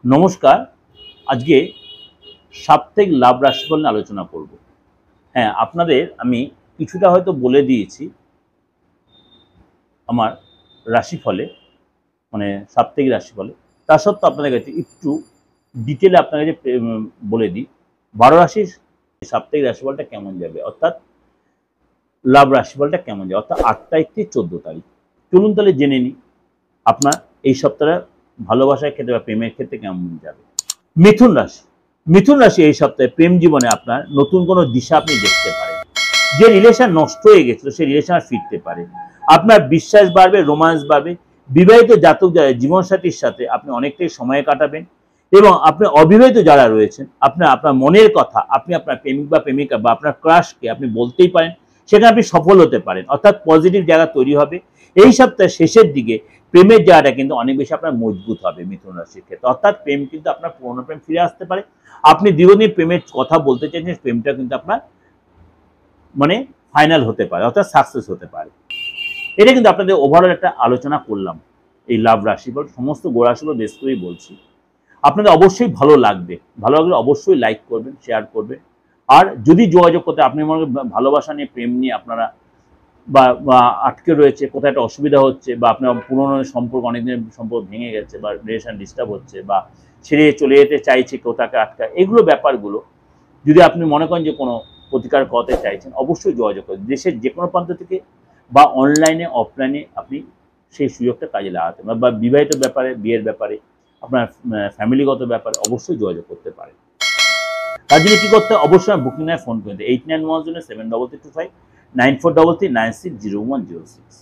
নমস্কার। আজকে সাপ্তাহিক লাভ রাশিফল নিয়ে আলোচনা করব। হ্যাঁ, আপনাদের আমি কিছুটা হয়তো বলে দিয়েছি আমার রাশিফলে, মানে সাপ্তাহিক রাশিফলে। তা সত্ত্বেও আপনাদের কাছে একটু ডিটেলে আপনার কাছে বলে দিই ১২ রাশির সাপ্তাহিক রাশিফলটা কেমন যাবে, অর্থাৎ লাভ রাশিফলটা কেমন যাবে, অর্থাৎ ৮ তারিখ থেকে ১৪ তারিখ। চলুন তাহলে জেনে নিই আপনার এই সপ্তাহে ভালোবাসার ক্ষেত্রে বা প্রেমের ক্ষেত্রে কেমন যাবে। মিথুন রাশি। মিথুন রাশি এই সপ্তাহে প্রেম জীবনে আপনার নতুন কোনো দিশা আপনি দেখতে পারেন। যে রিলেশন নষ্ট হয়ে গেছিল সেই রিলেশন আর ফিরতে পারে। আপনার বিশ্বাস বাড়বে, রোমান্স বাড়বে। বিবাহিত জাতক যারা জীবনসাথীর সাথে আপনি অনেকটাই সময় কাটাবেন এবং আপনি অবিবাহিত যারা রয়েছেন আপনার মনের কথা আপনি আপনার প্রেমিক বা প্রেমিকা বা আপনার ক্রাশকে আপনি বলতেই পারেন, সেখানে আপনি সফল হতে পারেন, অর্থাৎ পজিটিভ জায়গা তৈরি হবে। এই সপ্তাহের শেষের দিকে প্রেমের জায়গাটা কিন্তু অনেক বেশি আপনার মজবুত হবে মিথুন রাশির ক্ষেত্রে, অর্থাৎ প্রেম কিন্তু আপনার পুরনো প্রেম ফিরে আসতে পারে। আপনি দীর্ঘদিন প্রেমের কথা বলতে চাইছেন, প্রেমটা কিন্তু আপনার মানে ফাইনাল হতে পারে, অর্থাৎ সাকসেস হতে পারে। এটা কিন্তু আপনাদের ওভারঅল একটা আলোচনা করলাম এই লাভ রাশিফল, সমস্ত গোরাশিফল বেস করেই বলছি। আপনাদের অবশ্যই ভালো লাগবে, ভালো লাগলে অবশ্যই লাইক করবেন, শেয়ার করবেন। আর যদি যোগাযোগ করতে আপনি মনে করেন ভালোবাসা নিয়ে, প্রেম নিয়ে আপনারা বা আটকে রয়েছে, কোথায় একটা অসুবিধা হচ্ছে, বা আপনার পুরনো সম্পর্ক, অনেকদিনের সম্পর্ক ভেঙে গেছে, বা রিলেশন ডিস্টার্ব হচ্ছে, বা ছেড়ে চলে যেতে চাইছে কেউ, তাকে আটকায়, এগুলো ব্যাপারগুলো যদি আপনি মনে করেন যে কোনো প্রতিকার করতে চাইছেন, অবশ্যই যোগাযোগ করুন। দেশের যে কোনো প্রান্ত থেকে বা অনলাইনে অফলাইনে আপনি সেই সুযোগটা কাজে লাগাতে পারেন, বা বিবাহিত ব্যাপারে, বিয়ের ব্যাপারে, আপনার ফ্যামিলিগত ব্যাপারে অবশ্যই যোগাযোগ করতে পারেন। তার জন্য কী করতে হবে, অবশ্যই বুকিং নেয় ফোন করতে 8910733325 9433960106।